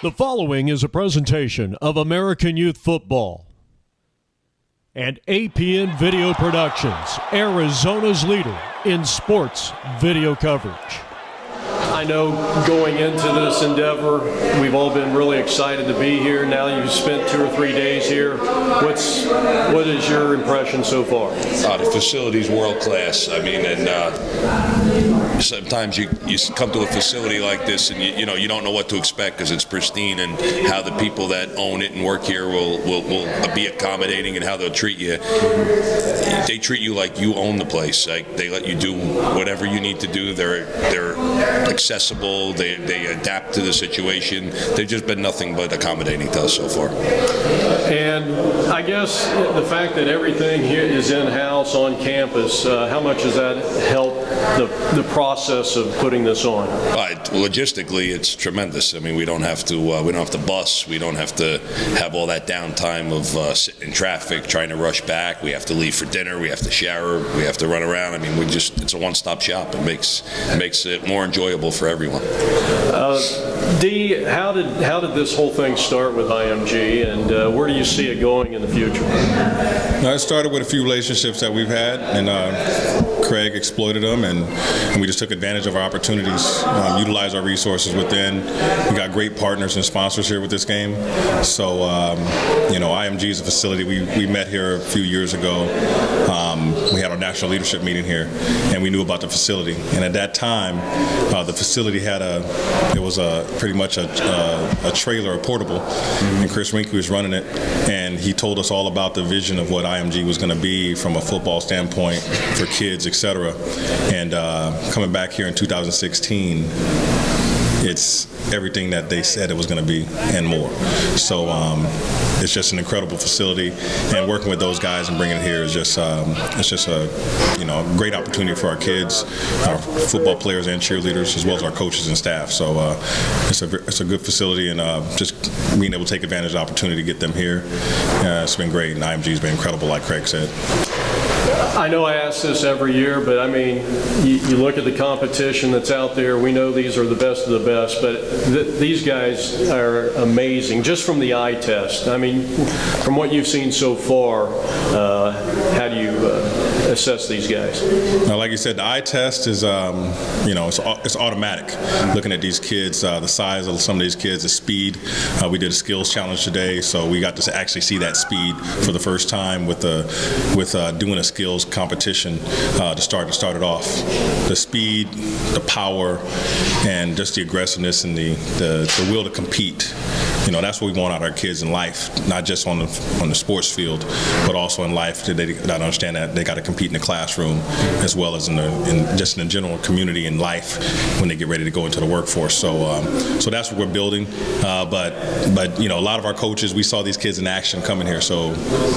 The following is a presentation of American Youth Football and APN Video Productions, Arizona's leader in sports video coverage. I know going into this endeavor, we've all been really excited to be here. Now you've spent 2 or 3 days here. What is your impression so far? The facility's world class. I mean, and sometimes you come to a facility like this and you don't know what to expect because it's pristine, and how the people that own it and work here will be accommodating, and how they'll treat you. They treat you like you own the place. Like, they let you do whatever you need to do. They're accessible. They adapt to the situation. They've just been nothing but accommodating to us so far. And I guess the fact that everything here is in-house on campus, how much does that help the process of putting this on? Logistically, it's tremendous. I mean, we don't have to bus. We don't have to have all that downtime of sitting in traffic, trying to rush back. We have to leave for dinner. We have to shower. We have to run around. I mean, it's a one-stop shop. It makes it more enjoyable for everyone. Dee, how did this whole thing start with IMG, and where do you see it going in the future? It started with a few relationships that we've had, and Craig exploited them, and we just took advantage of our opportunities, utilized our resources within. We got great partners and sponsors here with this game. So, IMG is a facility. We met here a few years ago. We had our national leadership meeting here, and we knew about the facility. And at that time, the facility had pretty much a trailer, a portable, and Chris Rinke was running it, and he told us all about the vision of what IMG was going to be from a football standpoint for kids, etc. And coming back here in 2016, it's everything that they said it was going to be and more. So it's just an incredible facility, and working with those guys and bringing it here is just a great opportunity for our kids, our football players and cheerleaders, as well as our coaches and staff. So it's a good facility, and just being able to take advantage of the opportunity to get them here, it's been great. And IMG's been incredible, like Craig said. I know I ask this every year, but I mean, you look at the competition that's out there. We know these are the best of the best, but these guys are amazing just from the eye test. I mean, from what you've seen so far, how do you assess these guys? Like you said, the eye test is, it's automatic. Looking at these kids, the size of some of these kids, the speed. We did a skills challenge today, so we got to actually see that speed for the first time with doing a skills competition to start it off. The speed, the power, and just the aggressiveness and the will to compete. That's what we want out of our kids in life, not just on the sports field, but also in life. They understand that they got to compete in the classroom as well as in the general community and life when they get ready to go into the workforce. So that's what we're building. But a lot of our coaches, we saw these kids in action coming here, so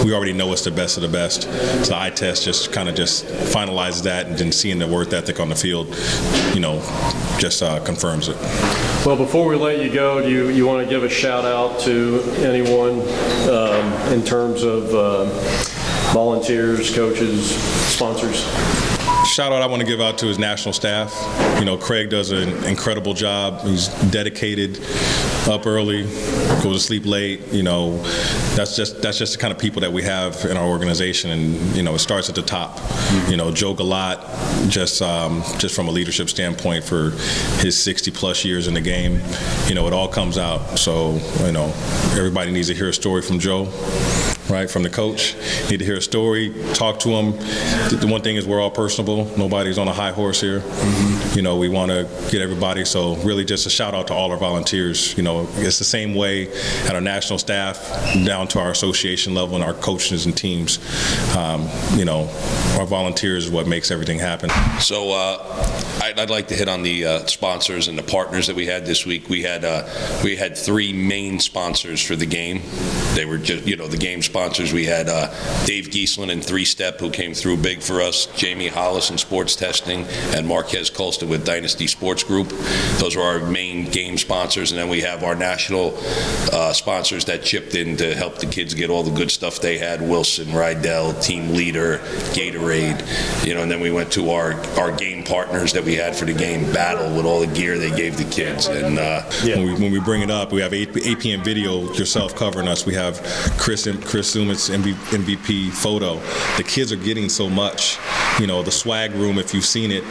we already know it's the best of the best. So the eye test just finalizes that, and then seeing the work ethic on the field, just confirms it. Well, before we let you go, do you want to give a shout out to anyone in terms of volunteers, coaches, sponsors? Shout out I want to give out to his national staff. Craig does an incredible job. He's dedicated, up early, go to sleep late. That's just the kind of people that we have in our organization, and it starts at the top. Joe Galat, just from a leadership standpoint for his 60+ years in the game, it all comes out. So everybody needs to hear a story from Joe. Right, from the coach. Need to hear a story, talk to him. The one thing is we're all personable. Nobody's on a high horse here. We want to get everybody, so really just a shout out to all our volunteers. It's the same way at our national staff down to our association level and our coaches and teams. Our volunteers is what makes everything happen. So I'd like to hit on the sponsors and the partners that we had this week. We had 3 main sponsors for the game. They were just, the game's sponsors, we had Dave Giesland and 3-Step, who came through big for us, Jamie Hollis in sports testing, and Marquez Colston with Dynasty Sports Group. Those are our main game sponsors, and then we have our national sponsors that chipped in to help the kids get all the good stuff they had: Wilson, Rydell, Team Leader, Gatorade, and then we went to our game partners that we had for the game, Battle, with all the gear they gave the kids. And when we bring it up, we have APN Video, yourself covering us. We have Chris Sumit's MVP photo. The kids are getting so much. The swag room, if you've seen it,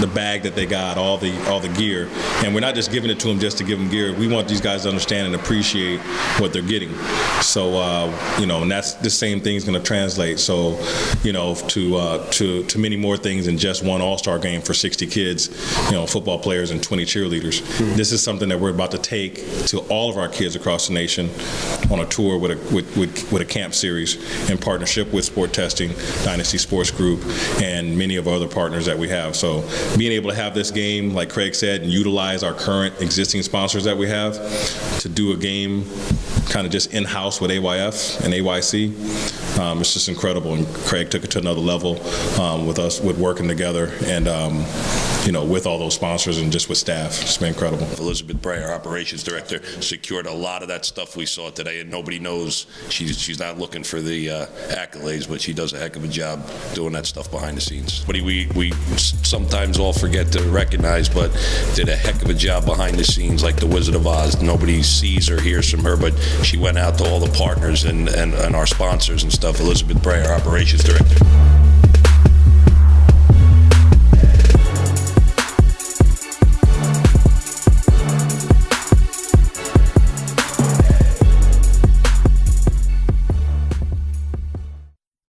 the bag that they got, all the gear, and we're not just giving it to them just to give them gear. We want these guys to understand and appreciate what they're getting. So and that's the same thing's going to translate. So to many more things than just one All-Star game for 60 kids, football players and 20 cheerleaders. Mm-hmm. This is something that we're about to take to all of our kids across the nation on a tour with a camp series in partnership with Sport Testing, Dynasty Sports Group, and many of our other partners that we have. So being able to have this game, like Craig said, and utilize our current existing sponsors that we have to do a game kind of just in-house with AYF and AYC, it's just incredible. And Craig took it to another level with us, with working together, and with all those sponsors and just with staff. It's been incredible. Elizabeth Bray, our operations director, secured a lot of that stuff we saw today, and nobody knows. She's not looking for the accolades, but she does a heck of a job doing that stuff behind the scenes. But we sometimes all forget to recognize, but did a heck of a job behind the scenes, like the Wizard of Oz. Nobody sees or hears from her, but she went out to all the partners and our sponsors and stuff. Elizabeth Bray, our operations director.